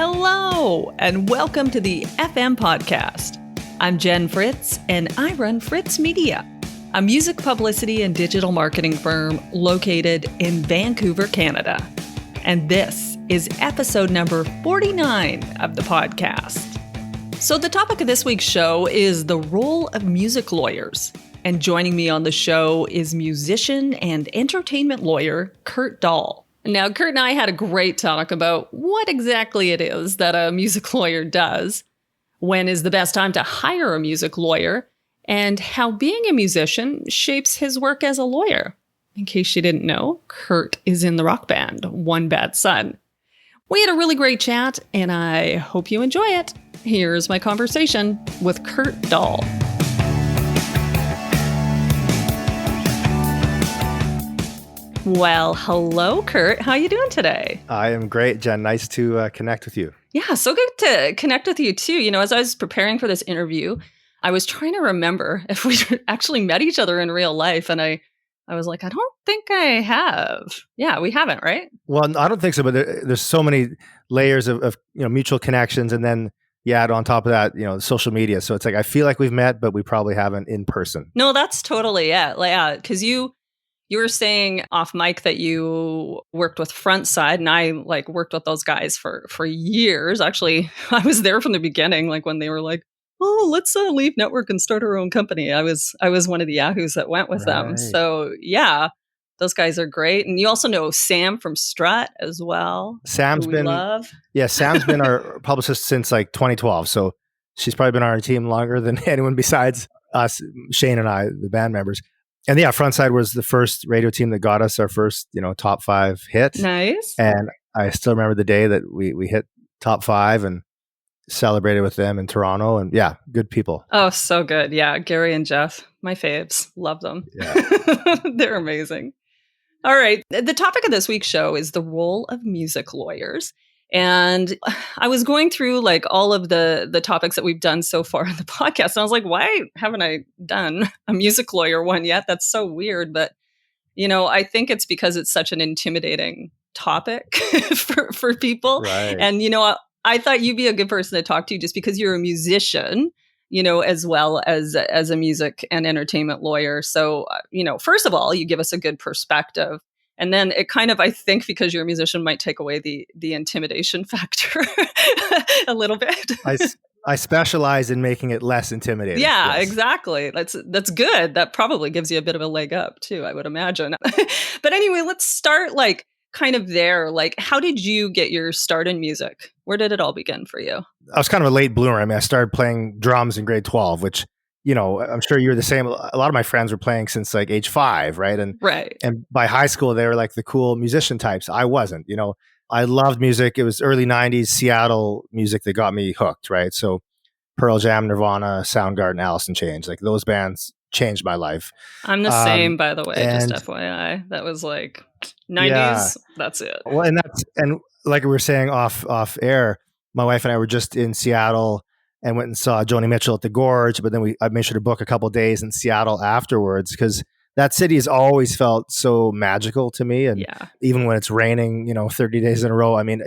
Hello, and welcome to the FM podcast. I'm Jen Fritz, and I run Fritz Media, a music publicity and digital marketing firm located in Vancouver, Canada. And this is episode number 49 of the podcast. So the topic of this week's show is the role of music lawyers. And joining me on the show is musician and entertainment lawyer, Kurt Dahl. Now, Kurt and I had a great talk about what exactly it is that a music lawyer does, when is the best time to hire a music lawyer, and how being a musician shapes his work as a lawyer. In case you didn't know, Kurt is in the rock band, One Bad Son. We had a really great chat, and I hope you enjoy it. Here's my conversation with Kurt Dahl. Well, hello, Kurt. How are you doing today? I am great, Jen. Nice to connect with you. Yeah, so good to connect with you, too. You know, as I was preparing for this interview, I was trying to remember if we actually met each other in real life. And I was like, I don't think I have. Yeah, we haven't, right? Well, I don't think so, but there's so many layers of mutual connections. And then you add on top of that, social media. So it's like, I feel like we've met, but we probably haven't in person. No, that's totally it. Because you were saying off mic that you worked with Frontside, and I worked with those guys for years. Actually, I was there from the beginning, when they were like, "Oh, let's leave Network and start our own company." I was one of the yahoos that went with them. So yeah, those guys are great. And you also know Sam from Strut as well. Sam's been our publicist since 2012. So she's probably been on our team longer than anyone besides us, Shane and I, the band members. And yeah, Frontside was the first radio team that got us our first, top 5 hit. Nice. And I still remember the day that we hit top 5 and celebrated with them in Toronto. And yeah, good people. Oh, so good. Yeah, Gary and Jeff, my faves. Love them. Yeah. They're amazing. All right. The topic of this week's show is the role of music lawyers. And I was going through all of the topics that we've done so far in the podcast. And I was like, why haven't I done a music lawyer one yet? That's so weird. But, I think it's because it's such an intimidating topic for people. Right. And, I thought you'd be a good person to talk to just because you're a musician, as well as a music and entertainment lawyer. So, first of all, you give us a good perspective. And then it kind of, I think, because you're a musician, might take away the intimidation factor a little bit. I specialize in making it less intimidating. Yeah, yes. Exactly. That's good. That probably gives you a bit of a leg up too, I would imagine. But anyway, let's start kind of there. How did you get your start in music? Where did it all begin for you? I was kind of a late bloomer. I mean, I started playing drums in grade 12, which I'm sure you're the same. A lot of my friends were playing since age 5, right? And by high school, they were the cool musician types. I wasn't. I loved music. It was early 90s Seattle music that got me hooked, right? So Pearl Jam, Nirvana, Soundgarden, Alice in Chains, those bands changed my life. I'm the same, by the way, just FYI. That was 90s. Yeah. That's it. Well, and like we were saying off air, my wife and I were just in Seattle and went and saw Joni Mitchell at the Gorge, but then I made sure to book a couple of days in Seattle afterwards because that city has always felt so magical to me. And even when it's raining, 30 days in a row, I mean,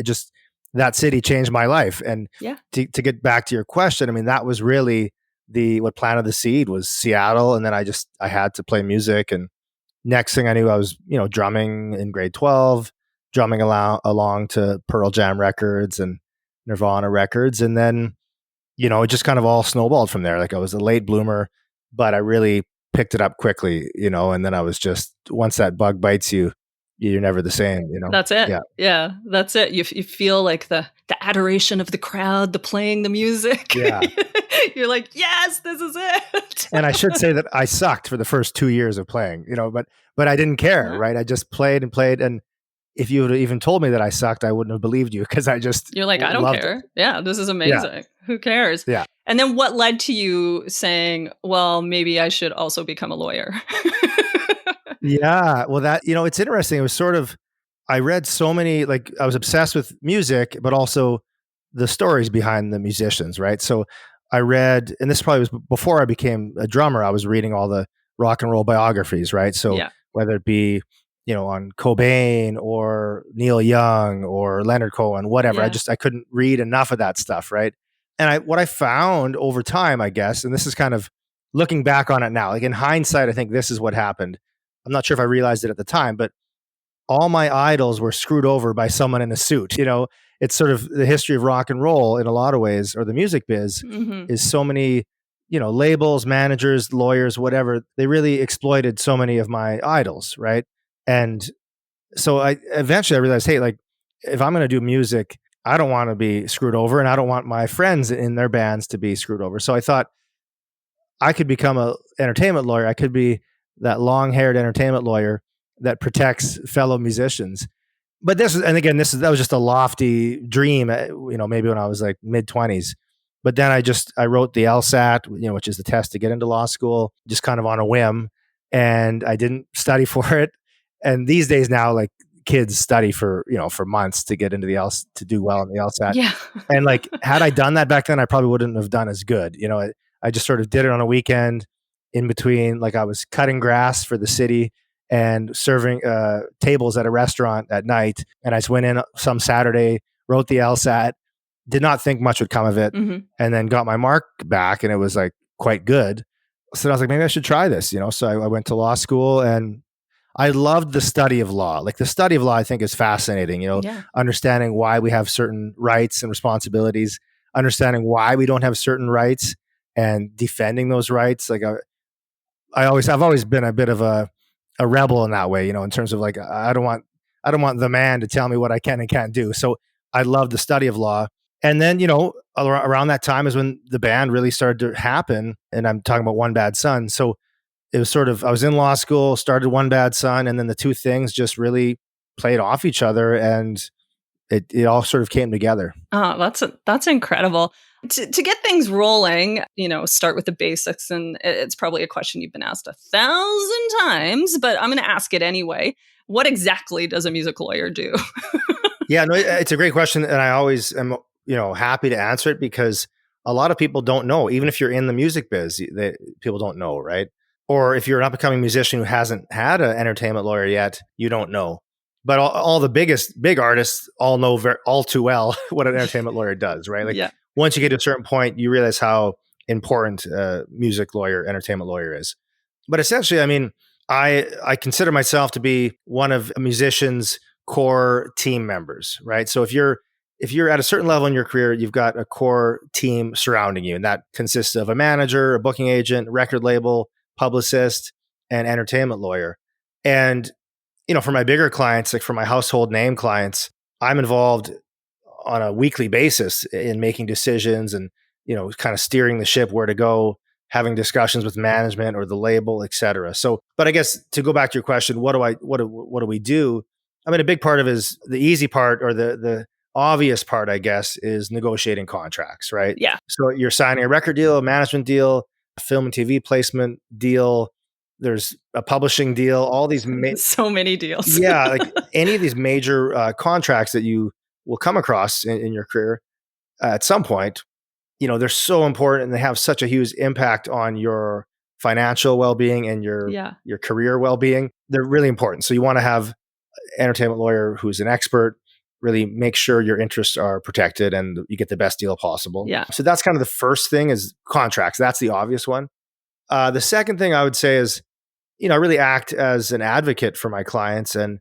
that city changed my life. And to get back to your question, I mean, that was really what planted the seed was Seattle. And then I had to play music. And next thing I knew, I was, drumming in grade 12, drumming along to Pearl Jam records and Nirvana records. And then, it just kind of all snowballed from there. I was a late bloomer, but I really picked it up quickly, and then I was just, once that bug bites you, you're never the same, That's it. Yeah, that's it. You feel the adoration of the crowd, the playing the music. Yeah. You're like, yes, this is it. And I should say that I sucked for the first 2 years of playing, but I didn't care, right? I just played and played. And if you would have even told me that I sucked, I wouldn't have believed you because you're like, I don't care. Yeah, this is amazing. Yeah. Who cares? Yeah. And then what led to you saying, well, maybe I should also become a lawyer? Yeah. Well, that, it's interesting. It was sort of, I read so many, I was obsessed with music, but also the stories behind the musicians, right? So I read, and this probably was before I became a drummer, I was reading all the rock and roll biographies, right? So whether it be on Cobain or Neil Young or Leonard Cohen, whatever. Yeah. I couldn't read enough of that stuff, right? And what I found over time, I guess, and this is kind of looking back on it now, like in hindsight, I think this is what happened. I'm not sure if I realized it at the time, but all my idols were screwed over by someone in a suit. It's sort of the history of rock and roll in a lot of ways, or the music biz is so many, labels, managers, lawyers, whatever. They really exploited so many of my idols, right? And so I eventually realized, hey, like if I'm going to do music, I don't want to be screwed over, and I don't want my friends in their bands to be screwed over. So I thought I could become an entertainment lawyer. I could be that long-haired entertainment lawyer that protects fellow musicians. But that was just a lofty dream, maybe when I was like mid-20s. But then I wrote the LSAT, which is the test to get into law school, just kind of on a whim, and I didn't study for it. And these days now, like kids study for months to get into to do well in the LSAT. Yeah. And like, had I done that back then, I probably wouldn't have done as good. I just sort of did it on a weekend in between, like I was cutting grass for the city and serving tables at a restaurant at night. And I just went in some Saturday, wrote the LSAT, did not think much would come of it, and then got my mark back, and it was like quite good. So I was like, maybe I should try this, So I went to law school, and I loved the study of law. Like the study of law, I think is fascinating, understanding why we have certain rights and responsibilities, understanding why we don't have certain rights and defending those rights. Like I've always been a bit of a rebel in that way, in terms of like, I don't want the man to tell me what I can and can't do. So I love the study of law. And then, around that time is when the band really started to happen. And I'm talking about One Bad Son. So it was sort of, I was in law school, started One Bad Son, and then the two things just really played off each other, and it all sort of came together. Oh, that's incredible. To get things rolling, start with the basics. And it's probably a question you've been asked 1,000 times, but I'm going to ask it anyway. What exactly does a music lawyer do? Yeah, no, it's a great question. And I always am, happy to answer it, because a lot of people don't know. Even if you're in the music biz, people don't know, right? Or if you're an up-and-coming musician who hasn't had an entertainment lawyer yet, you don't know. But all the big artists all know all too well what an entertainment lawyer does, right? Like, once you get to a certain point, you realize how important a music lawyer, entertainment lawyer is. But essentially, I mean, I consider myself to be one of a musician's core team members, right? So if you're at a certain level in your career, you've got a core team surrounding you, and that consists of a manager, a booking agent, record label, publicist, and entertainment lawyer. And for my bigger clients, like for my household name clients, I'm involved on a weekly basis in making decisions and, kind of steering the ship where to go, having discussions with management or the label, et cetera. So, but I guess to go back to your question, what do we do? I mean, a big part of it is the easy part, or the obvious part, I guess, is negotiating contracts, right? Yeah. So you're signing a record deal, a management deal, a film and TV placement deal. There's a publishing deal, all these so many deals. Yeah, like any of these major contracts that you will come across in your career at some point, they're so important, and they have such a huge impact on your financial well-being and your career well-being. They're really important. So you want to have an entertainment lawyer who's an expert, really make sure your interests are protected and you get the best deal possible. Yeah. So that's kind of the first thing, is contracts. That's the obvious one. The second thing I would say is, I really act as an advocate for my clients. And,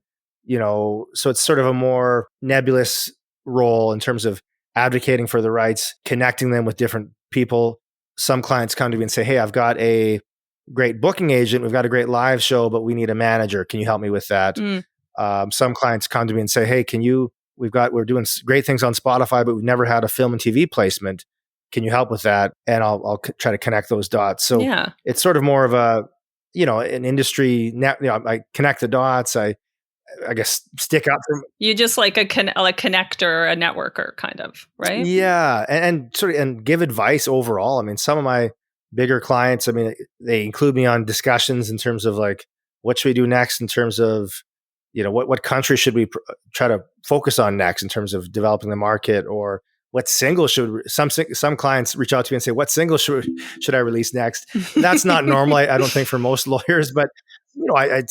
so it's sort of a more nebulous role in terms of advocating for the rights, connecting them with different people. Some clients come to me and say, hey, I've got a great booking agent. We've got a great live show, but we need a manager. Can you help me with that? Some clients come to me and say, hey, we're doing great things on Spotify, but we've never had a film and TV placement. Can you help with that? And I'll try to connect those dots. So it's sort of more of a, an industry net. I connect the dots. I guess stick up for. You just like a connector, a networker, kind of, right? Yeah, and give advice overall. I mean, some of my bigger clients, I mean, they include me on discussions in terms of like, what should we do next in terms of, what country should we try to focus on next in terms of developing the market, or what single some clients reach out to me and say, what single should I release next? That's not normal, I don't think, for most lawyers, but I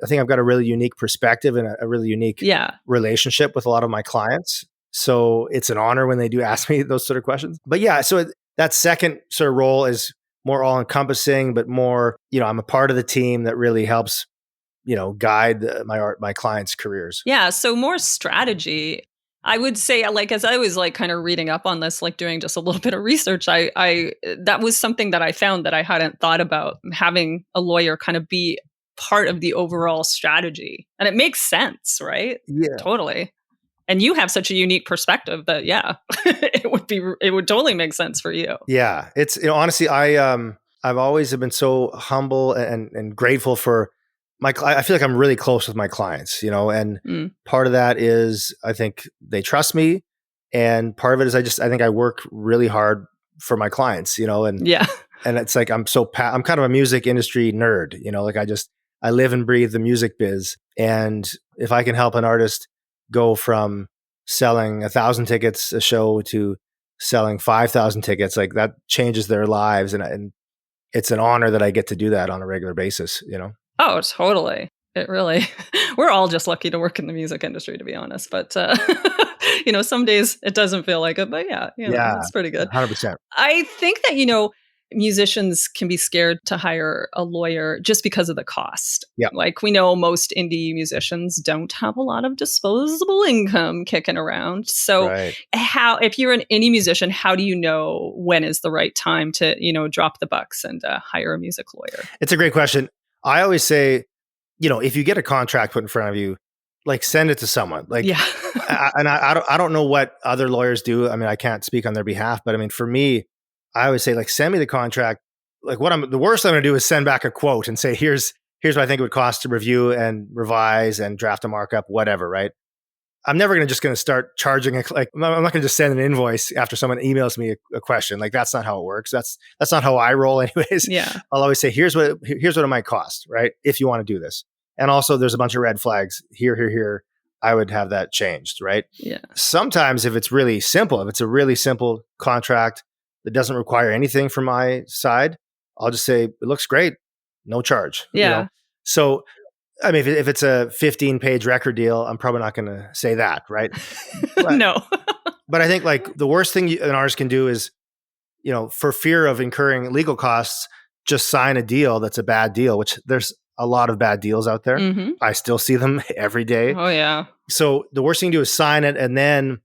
think I've got a really unique perspective and a really unique Yeah. relationship with a lot of my clients. So it's an honor when they do ask me those sort of questions. But yeah, so that second sort of role is more all encompassing, but more, I'm a part of the team that really helps, guide my clients' careers. Yeah. So more strategy. I would say, like, as I was like kind of reading up on this, like doing just a little bit of research, I that was something that I found that I hadn't thought about, having a lawyer kind of be part of the overall strategy. And it makes sense, right? Yeah. Totally. And you have such a unique perspective that, yeah, it would totally make sense for you. Yeah. It's, honestly, I've always been so humble and grateful for I feel like I'm really close with my clients, and part of that is I think they trust me. And part of it is I think I work really hard for my clients, and yeah. And it's like, I'm kind of a music industry nerd, like I live and breathe the music biz. And if I can help an artist go from selling 1,000 tickets a show to selling 5,000 tickets, like that changes their lives. And it's an honor that I get to do that on a regular basis, Oh, totally. It really, we're all just lucky to work in the music industry, to be honest. But, some days it doesn't feel like it, but yeah, it's pretty good. 100%. I think that, musicians can be scared to hire a lawyer just because of the cost. Yeah. Like we know most indie musicians don't have a lot of disposable income kicking around. So Right. if you're an indie musician, how do you know when is the right time to, drop the bucks and hire a music lawyer? It's a great question. I always say, if you get a contract put in front of you, like send it to someone. Like, yeah. I don't know what other lawyers do. I mean, I can't speak on their behalf, but I mean, for me, I always say, like, send me the contract. Like, the worst I'm going to do is send back a quote and say, here's what I think it would cost to review and revise and draft a markup, whatever. Right. I'm never going to start charging I'm not going to just send an invoice after someone emails me a question. Like, that's not how it works. That's not how I roll anyways. Yeah. I'll always say, here's what it might cost, right? If you want to do this. And also there's a bunch of red flags here. I would have that changed, right? Yeah. Sometimes if it's really simple, if it's a really simple contract that doesn't require anything from my side, I'll just say, it looks great, no charge. Yeah. So, I mean, if it's a 15-page record deal, I'm probably not going to say that, right? But, no. But I think like the worst thing an artist can do is, for fear of incurring legal costs, just sign a deal that's a bad deal, which there's a lot of bad deals out there. Mm-hmm. I still see them every day. Oh, yeah. So the worst thing to do is sign it. And then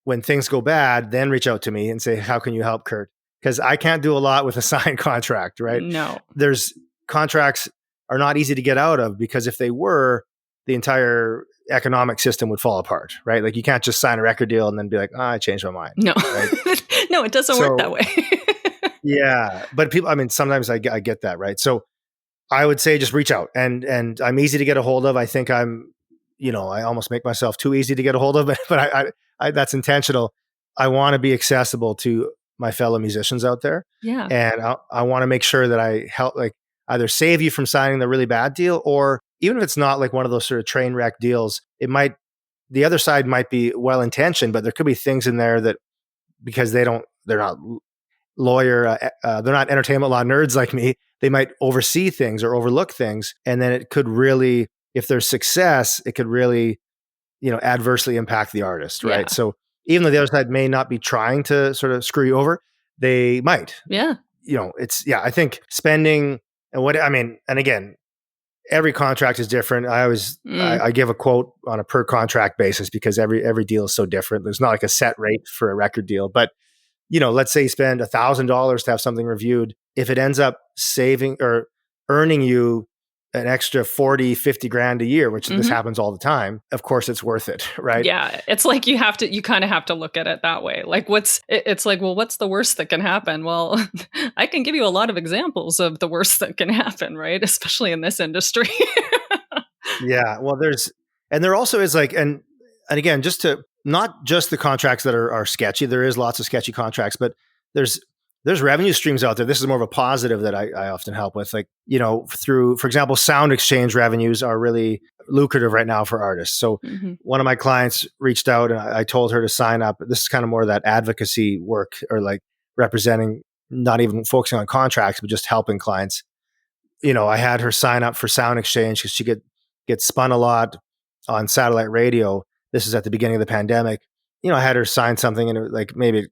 when things go bad, then reach out to me and say, how can you help, Kurt? Because I can't do a lot with a signed contract, right? No. There's contracts are not easy to get out of, because if they were, the entire economic system would fall apart, right? Like you can't just sign a record deal and then be like, I changed my mind. No, right? No, it doesn't work that way. Yeah. But people, I mean, sometimes I get that, right? So I would say just reach out, and I'm easy to get a hold of. I think I'm, I almost make myself too easy to get a hold of, but I that's intentional. I want to be accessible to my fellow musicians out there. Yeah. And I want to make sure that I help, like, either save you from signing the really bad deal, or even if it's not like one of those sort of train wreck deals, the other side might be well-intentioned, but there could be things in there that, because they're not they're not entertainment law nerds like me, they might oversee things or overlook things. And then it could really, if there's success, it could really, adversely impact the artist. Right. Yeah. So even though the other side may not be trying to sort of screw you over, they might. Yeah. I think spending and again, every contract is different. I always, I give a quote on a per contract basis, because every deal is so different. There's not like a set rate for a record deal, but let's say you spend $1,000 to have something reviewed. If it ends up saving or earning you an extra 40, 50 grand a year, which this happens all the time, of course it's worth it. Right. Yeah. It's like you kind of have to look at it that way. Like it's like, well, what's the worst that can happen? Well, I can give you a lot of examples of the worst that can happen, right? Especially in this industry. Yeah. Well, there also is like, and again, not just the contracts that are sketchy. There is lots of sketchy contracts, but there's revenue streams out there. This is more of a positive that I often help with. Like, through, for example, sound exchange revenues are really lucrative right now for artists. So one of my clients reached out and I told her to sign up. This is kind of more of that advocacy work, or like representing, not even focusing on contracts, but just helping clients. I had her sign up for Sound Exchange because she get spun a lot on satellite radio. This is at the beginning of the pandemic. I had her sign something, and it was like maybe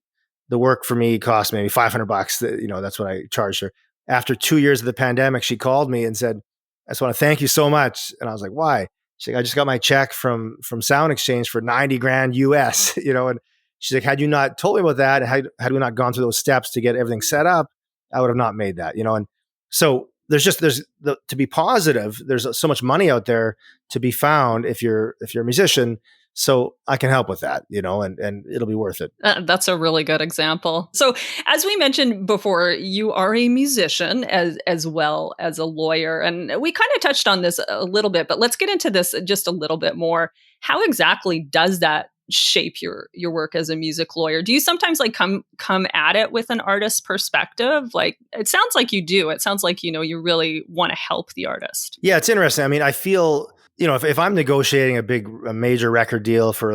the work for me cost maybe $500. That's what I charged her. After 2 years of the pandemic, she called me and said, "I just want to thank you so much." And I was like, "Why?" She's like, "I just got my check from Sound Exchange for 90 grand US." And she's like, "Had you not told me about that, had we not gone through those steps to get everything set up, I would have not made that." And so to be positive, there's so much money out there to be found if you're a musician. So I can help with that, and it'll be worth it. That's a really good example. So as we mentioned before, you are a musician as well as a lawyer. And we kind of touched on this a little bit, but let's get into this just a little bit more. How exactly does that shape your work as a music lawyer? Do you sometimes like come at it with an artist's perspective? Like, it sounds like you do. It sounds like, you really want to help the artist. Yeah, it's interesting. I mean, I feel, if I'm negotiating a major record deal for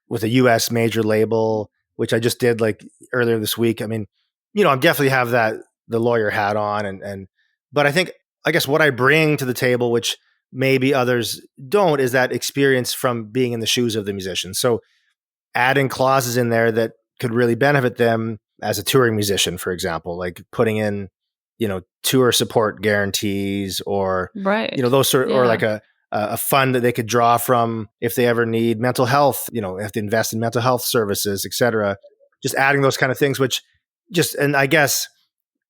with a US major label, which I just did like earlier this week, I mean, I definitely have the lawyer hat on but I guess what I bring to the table, which maybe others don't, is that experience from being in the shoes of the musician. So adding clauses in there that could really benefit them as a touring musician, for example, like putting in, tour support guarantees or, right. Those sort of, or like a fund that they could draw from if they ever need mental health, have to invest in mental health services, et cetera. Just adding those kind of things, and I guess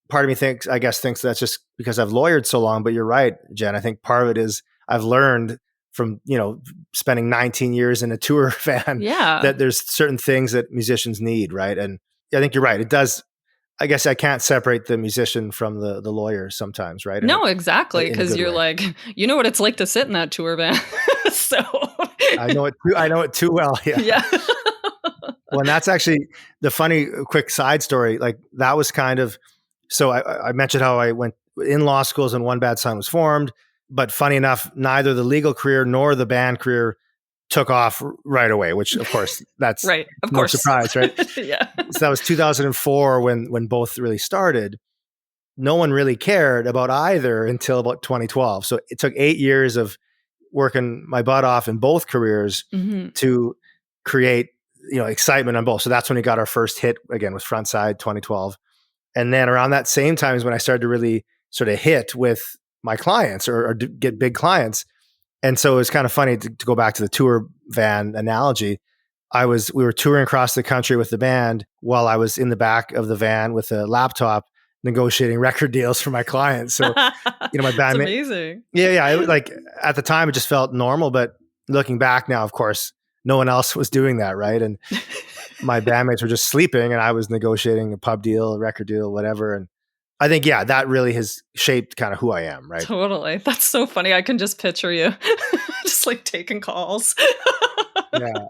part of me thinks that's just because I've lawyered so long, but you're right, Jen. I think part of it is I've learned from, spending 19 years in a tour van that there's certain things that musicians need. Right. And I think you're right. It does. I guess I can't separate the musician from the lawyer sometimes. Right. No, exactly. Cause you're like, what it's like to sit in that tour van. So I know it too well. Yeah. Well, and that's actually the funny quick side story. Like that was kind of, so I mentioned how I went in law schools and One Bad Son was formed, but funny enough, neither the legal career nor the band career took off right away, which of course that's right. Of no course. surprise, right? Yeah. So that was 2004 when both really started. No one really cared about either until about 2012. So it took 8 years of working my butt off in both careers to create, excitement on both. So that's when we got our first hit again with Frontside 2012. And then around that same time is when I started to really sort of hit with my clients or get big clients. And so it was kind of funny to go back to the tour van analogy. We were touring across the country with the band while I was in the back of the van with a laptop negotiating record deals for my clients. So, my band. That's amazing. Yeah. It was like at the time it just felt normal, but looking back now, of course, no one else was doing that. Right. And my bandmates were just sleeping and I was negotiating a pub deal, a record deal, whatever. And I think, that really has shaped kind of who I am, right? Totally. That's so funny. I can just picture you just like taking calls. Yeah.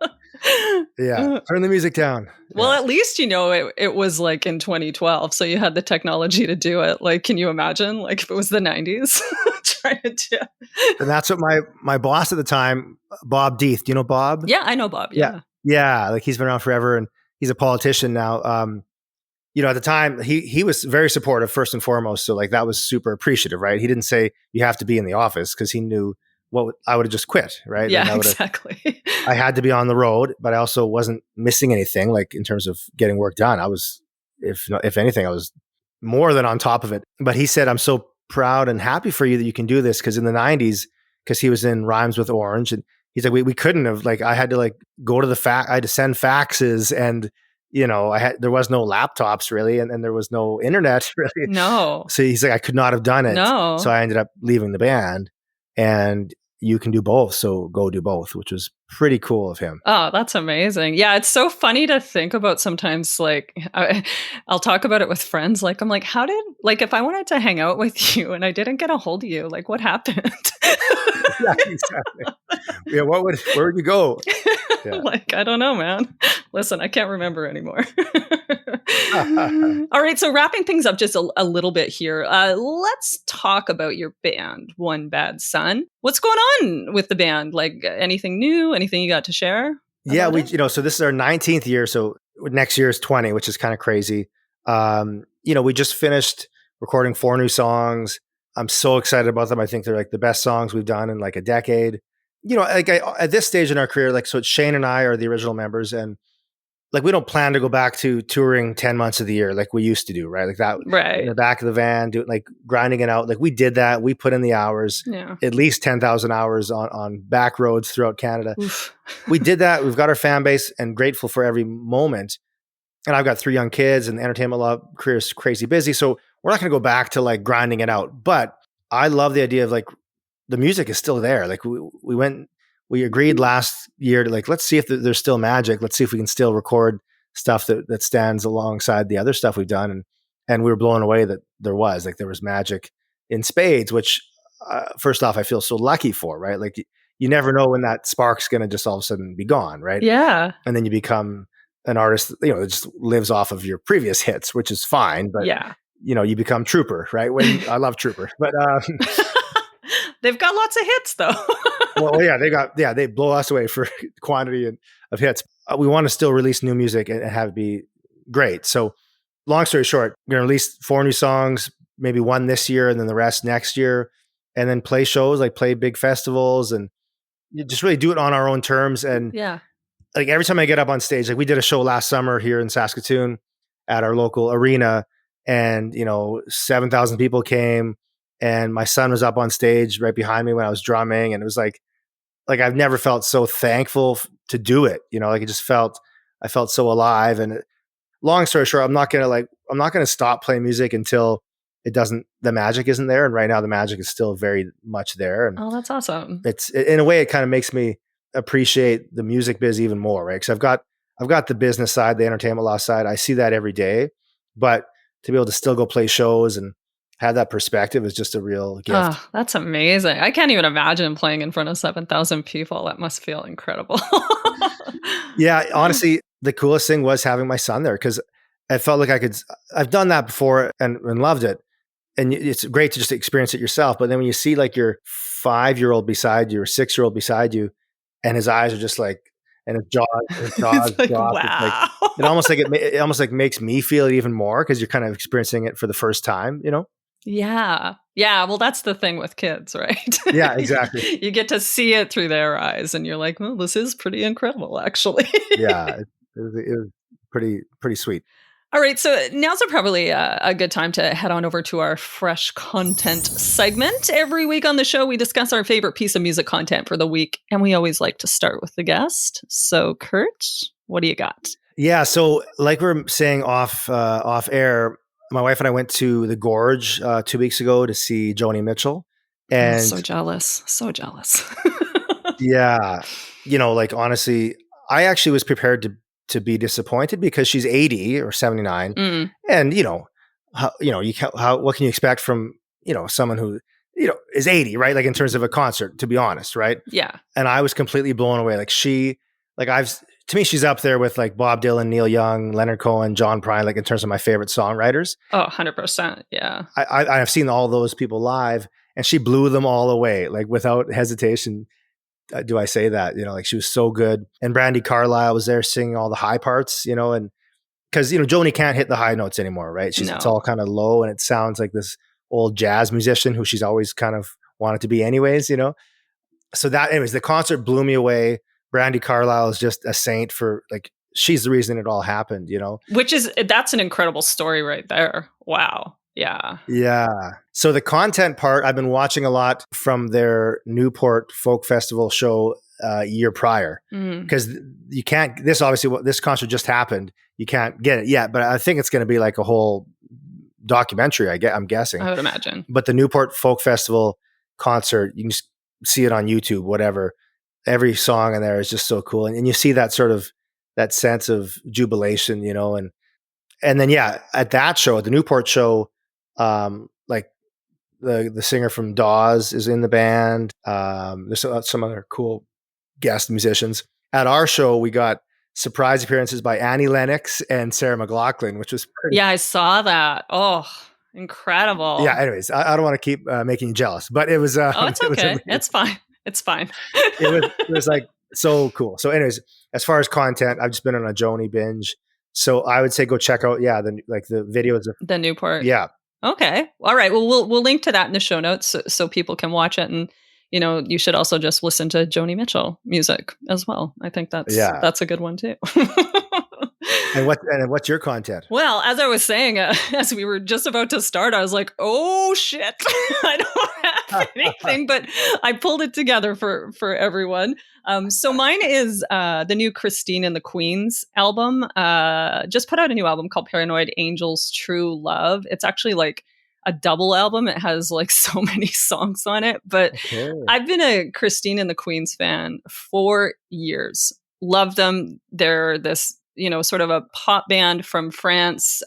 Turn the music down. Well, at least, it was like in 2012. So you had the technology to do it. Like, can you imagine like if it was the 90s trying to do it? And that's what my boss at the time, Bob Deeth. Do you know Bob? Yeah, I know Bob. Yeah. Yeah. Like he's been around forever and he's a politician now. At the time he was very supportive first and foremost. So like that was super appreciative, right? He didn't say you have to be in the office because he knew I would have just quit, right? Yeah, exactly. I had to be on the road, but I also wasn't missing anything like in terms of getting work done. I was, if anything, I was more than on top of it. But he said, "I'm so proud and happy for you that you can do this." Because in the 90s, because he was in Rhymes with Orange, and he's like, we couldn't have, like, I had to like go to I had to send faxes and there was no laptops really, and there was no internet really. No. So he's like, I could not have done it. No. So I ended up leaving the band, and you can do both. So go do both, which was pretty cool of him. Oh, that's amazing. Yeah. It's so funny to think about sometimes. Like I'll talk about it with friends. Like, I'm like, if I wanted to hang out with you and I didn't get a hold of you, like what happened? Yeah, exactly. Yeah. Where would you go? Yeah. Like, I don't know, man. Listen, I can't remember anymore. All right. So wrapping things up just a little bit here. Let's talk about your band, One Bad Son. What's going on with the band? Like anything new? Anything you got to share? Yeah, so this is our 19th year. So next year is 20, which is kind of crazy. We just finished recording 4 new songs. I'm so excited about them. I think they're like the best songs we've done in like a decade. Like at this stage in our career, like, so it's Shane and I are the original members, and like we don't plan to go back to touring 10 months of the year like we used to do, right? Like that in the back of the van, doing like grinding it out. Like we did that. We put in the hours, at least 10,000 hours on back roads throughout Canada. We did that. We've got our fan base and grateful for every moment. And I've got 3 young kids and the entertainment law career is crazy busy. So we're not going to go back to like grinding it out. But I love the idea of like the music is still there. Like we agreed last year to like, let's see if there's still magic. Let's see if we can still record stuff that stands alongside the other stuff we've done. And we were blown away that there was magic in spades, which first off, I feel so lucky for, right? Like you never know when that spark's going to just all of a sudden be gone. Right. Yeah. And then you become an artist, that just lives off of your previous hits, which is fine. But you become Trooper, right? I love Trooper, but they've got lots of hits though. Well, yeah, they blow us away for quantity of hits. We want to still release new music and have it be great. So long story short, we're going to release 4 new songs, maybe 1 this year and then the rest next year, and then play shows, like play big festivals and just really do it on our own terms. And like every time I get up on stage, like we did a show last summer here in Saskatoon at our local arena, and 7,000 people came, and my son was up on stage right behind me when I was drumming, and it was like I've never felt so thankful to do it. Like I felt so alive. And long story short, I'm not gonna stop playing music until the magic isn't there. And right now the magic is still very much there. And that's awesome. It's in a way, it kind of makes me appreciate the music biz even more, right? Because I've got the business side, the entertainment law side. I see that every day, but to be able to still go play shows and have that perspective is just a real gift. Oh, that's amazing. I can't even imagine playing in front of 7,000 people. That must feel incredible. Yeah, honestly, the coolest thing was having my son there, because I felt like I've done that before and loved it. And it's great to just experience it yourself. But then when you see like your 5-year-old beside you or 6-year-old beside you, and his eyes are just like, and his jaws like, drop. wow. It almost like makes me feel it even more, because you're kind of experiencing it for the first time, Yeah. Yeah. Well, that's the thing with kids, right? Yeah, exactly. You get to see it through their eyes and you're like, well, this is pretty incredible, actually. Yeah. It was pretty sweet. All right. So now's probably a good time to head on over to our fresh content segment. Every week on the show, we discuss our favorite piece of music content for the week. And we always like to start with the guest. So Kurt, what do you got? Yeah. So like we're saying off air, my wife and I went to the Gorge 2 weeks ago to see Joni Mitchell. And I'm so jealous. So jealous. Yeah. Like honestly, I actually was prepared to be disappointed, because she's 80 or 79. And what can you expect from, someone who, is 80, right? Like in terms of a concert, to be honest. Right. Yeah. And I was completely blown away. Like to me, she's up there with like Bob Dylan, Neil Young, Leonard Cohen, John Prine, like in terms of my favorite songwriters. Oh, 100%. Yeah. I've seen all those people live, and she blew them all away, like without hesitation. Do I say that? Like she was so good. And Brandi Carlile was there singing all the high parts, and because, Joni can't hit the high notes anymore, right? It's all kind of low, and it sounds like this old jazz musician who she's always kind of wanted to be anyways, So anyways, the concert blew me away. Brandi Carlile is just a saint for like, she's the reason it all happened, That's an incredible story right there. Wow. Yeah. Yeah. So the content part, I've been watching a lot from their Newport Folk Festival show a year prior, because you can't, this concert just happened. You can't get it yet, but I think it's going to be like a whole documentary, I'm guessing. I would imagine. But the Newport Folk Festival concert, you can just see it on YouTube, whatever. Every song in there is just so cool. And you see that sort of, that sense of jubilation, and then, at that show, at the Newport show, like the singer from Dawes is in the band. There's some other cool guest musicians. At our show, we got surprise appearances by Annie Lennox and Sarah McLachlan, which was pretty. Yeah, I saw that. Oh, incredible. Yeah. Anyways, I don't want to keep making you jealous, but it was. It's okay. It's fine. It's fine. it was like so cool. So, anyways, as far as content, I've just been on a Joni binge. So I would say go check out, the videos of the Newport. Yeah. Okay. All right. Well, we'll link to that in the show notes so people can watch it. And, you should also just listen to Joni Mitchell music as well. I think that's a good one too. And what's your content? Well, as I was saying, as we were just about to start, I was like, oh shit, I don't have anything, but I pulled it together for everyone. So mine is the new Christine and the Queens album. Just put out a new album called Paranoid Angels True Love. It's actually like a double album. It has like so many songs on it, but I've been a Christine and the Queens fan for years. Love them. They're this, sort of a pop band from France.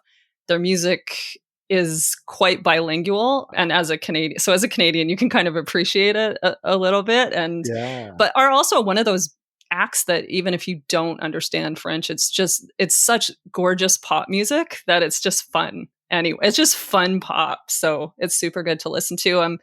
Their music is quite bilingual. And as a Canadian, you can kind of appreciate it a little bit. But are also one of those acts that even if you don't understand French, it's such gorgeous pop music that it's just fun. Anyway, it's just fun pop. So it's super good to listen to.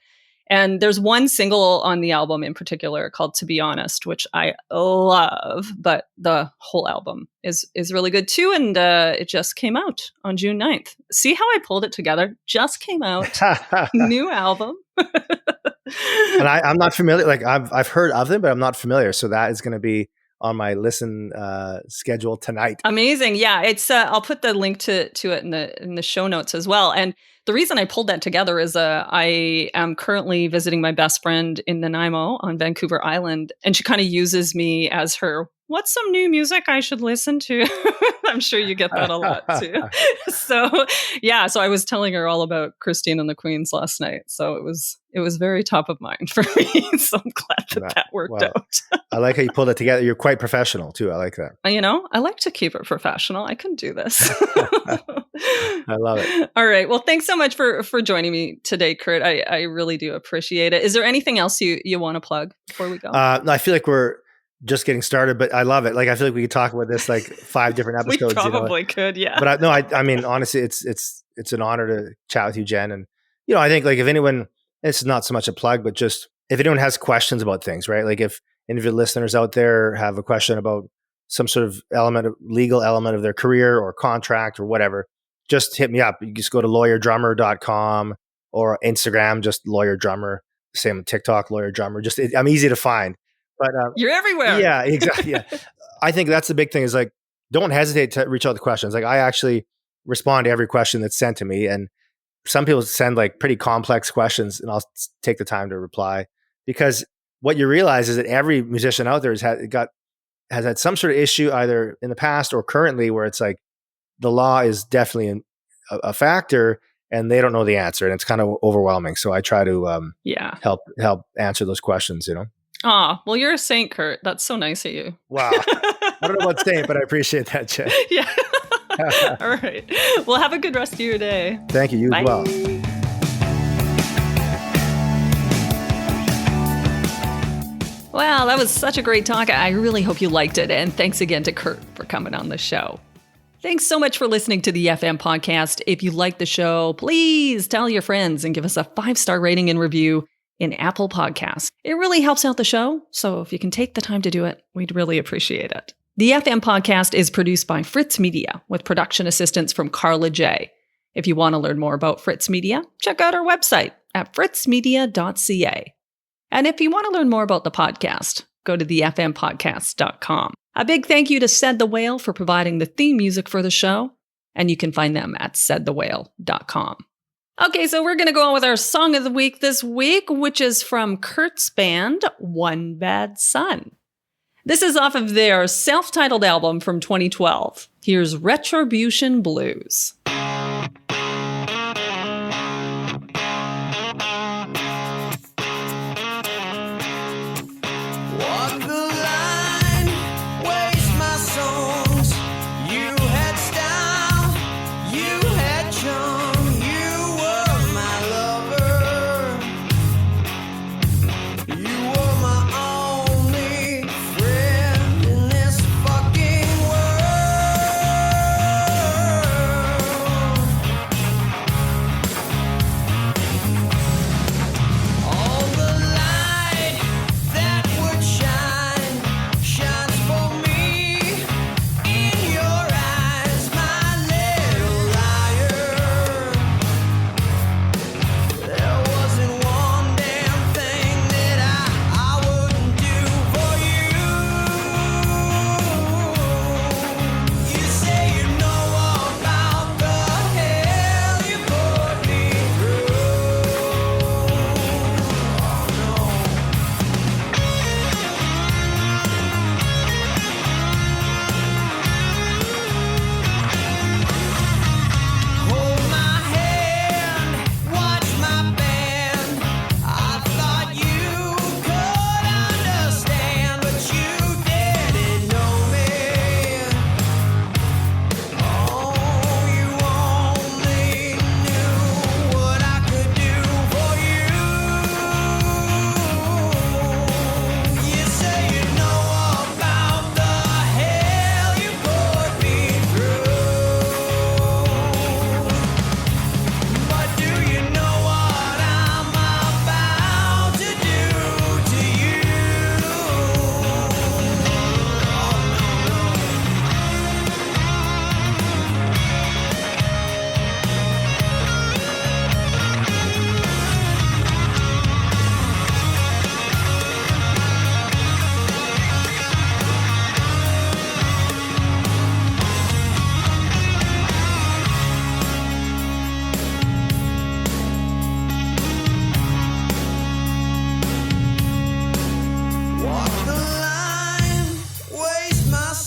And there's one single on the album in particular called To Be Honest, which I love, but the whole album is really good too. And it just came out on June 9th. See how I pulled it together? Just came out. New album. And I'm not familiar. Like I've heard of them, but I'm not familiar. So that is going to be on my listen schedule tonight. Amazing. Yeah. It's I'll put the link to it in the show notes as well. And the reason I pulled that together is I am currently visiting my best friend in Nanaimo on Vancouver Island, and she kind of uses me as her, what's some new music I should listen to? I'm sure you get that a lot too. So I was telling her all about Christine and the Queens last night. So it was very top of mind for me. So I'm glad that worked out. I like how you pulled it together. You're quite professional too. I like that. I like to keep it professional. I can do this. I love it. All right. Well, thanks so much for joining me today, Kurt. I really do appreciate it. Is there anything else you want to plug before we go? No, I feel like we're just getting started, but I love it. Like, I feel like we could talk about this like 5 different episodes. We probably could, yeah. But I mean, honestly, it's an honor to chat with you, Jen. And, I think like if anyone, this is not so much a plug, but just if anyone has questions about things, right? Like if any of your listeners out there have a question about some sort of legal element of their career or contract or whatever, just hit me up. You just go to lawyerdrummer.com or Instagram, just lawyerdrummer. Same with TikTok, lawyerdrummer. I'm easy to find. But you're everywhere. Yeah, exactly. Yeah. I think that's the big thing is like, don't hesitate to reach out with questions. Like I actually respond to every question that's sent to me. And some people send like pretty complex questions and I'll take the time to reply, because what you realize is that every musician out there has had some sort of issue either in the past or currently where it's like the law is definitely a factor and they don't know the answer and it's kind of overwhelming. So I try to help answer those questions, Oh, well, you're a saint, Kurt. That's so nice of you. Wow. I don't know about saint, but I appreciate that, Jen. Yeah. All right. Well, have a good rest of your day. Thank you. You Bye. as well. Well, that was such a great talk. I really hope you liked it. And thanks again to Kurt for coming on the show. Thanks so much for listening to the FM podcast. If you like the show, please tell your friends and give us a 5-star rating and review in Apple Podcasts. It really helps out the show, so if you can take the time to do it, we'd really appreciate it. The FM podcast is produced by Fritz Media with production assistance from Carla J. If you want to learn more about Fritz Media, check out our website at fritzmedia.ca. And if you want to learn more about the podcast, go to thefmpodcast.com. A big thank you to Said the Whale for providing the theme music for the show, and you can find them at saidthewhale.com. Okay, so we're going to go on with our song of the week this week, which is from Kurt's band, One Bad Son. This is off of their self-titled album from 2012. Here's Retribution Blues.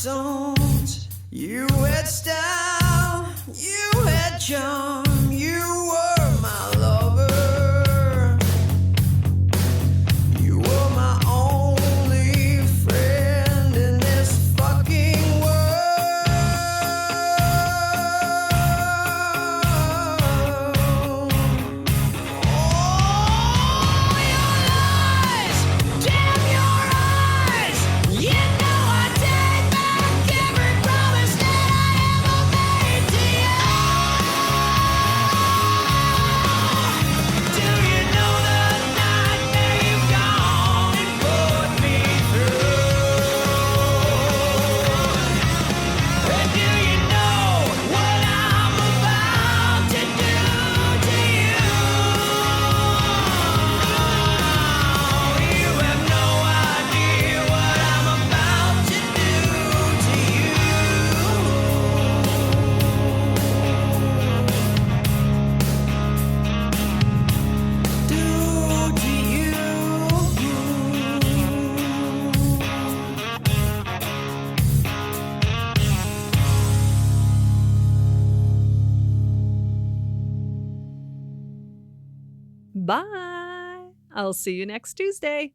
songs. You had style, you had charm, you were my lover. You were my only friend in this fucking world. Oh, your lies, damn your eyes. You know I take back every promise that I ever made to you. Do you know the nightmare you've gone and put me through? And do you know what I'm about to do to you? You have no idea what I'm about to do to you. Do to you. Bye. I'll see you next Tuesday.